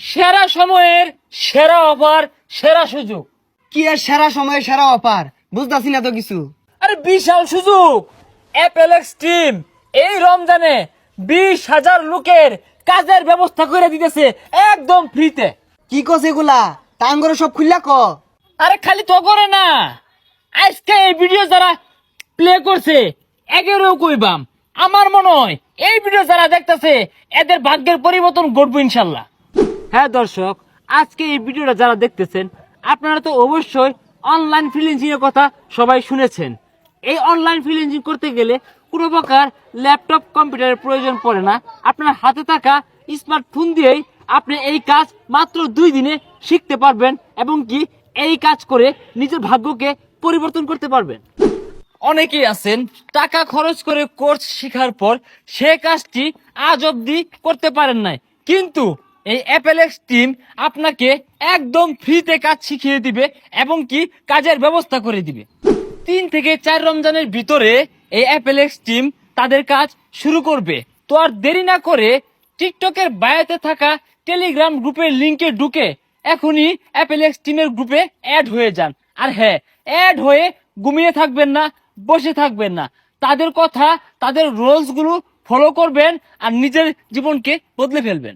সেরা সময়ের সেরা অফার, সেরা সুযোগ। কি এর সেরা সময় সেরা অফার বুঝতাছি না তো কিছু। আরে বিশাল সুযোগ। অ্যাপেলেক্স টিম এই রমজানে 20,000 লোকের কাজের ব্যবস্থা করে দিতেছে একদম ফ্রিতে। কি কস এগুলা টাঙ্গরে সব খুললা ক। আরে খালি তো করে না, আজকে এই ভিডিও যারা প্লে করছে এগেরও কইবাম। আমার মনে হয় এই ভিডিও যারা দেখতেছে এদের ভাগ্যের পরিবর্তন ঘটবে ইনশাল্লাহ। হ্যাঁ দর্শক, আজকে এই ভিডিওটা যারা দেখতেছেন আপনারা তো অবশ্যই অনলাইন ফ্রিল্যান্সিং এর কথা সবাই শুনেছেন। এই অনলাইন ফ্রিল্যান্সিং করতে গেলে কোনো প্রকার ল্যাপটপ কম্পিউটারের প্রয়োজন পড়ে না। আপনার হাতে থাকা স্মার্টফোন দিয়েই আপনি এই কাজ মাত্র 2 দিনে শিখতে পারবেন এবং কি এই কাজ করে নিজের ভাগ্যকে পরিবর্তন করতে পারবেন। অনেকেই আছেন টাকা খরচ করে কোর্স শেখার পর সে কাজটি আজ অব্দি করতে পারেন নাই, কিন্তু এই অ্যাপেলেক্স টিম আপনাকে একদম ফ্রিতে কাজ শিখিয়ে দিবে এবং কি কাজের ব্যবস্থা করে দিবে। 3 থেকে 4 রমজানের ভিতরে এই অ্যাপেলেক্স টিম তাদের কাজ শুরু করবে। তো আর দেরি না করে টিকটকের বায়োতে থাকা টেলিগ্রাম গ্রুপের লিংকে ঢুকে এখনই অ্যাপেলেক্স টিমের গ্রুপে অ্যাড হয়ে যান। আর হ্যাঁ, অ্যাড হয়ে ঘুমিয়ে থাকবেন না, বসে থাকবেন না, তাদের কথা তাদের রুলস গুলো ফলো করবেন আর নিজের জীবনকে বদলে ফেলবেন।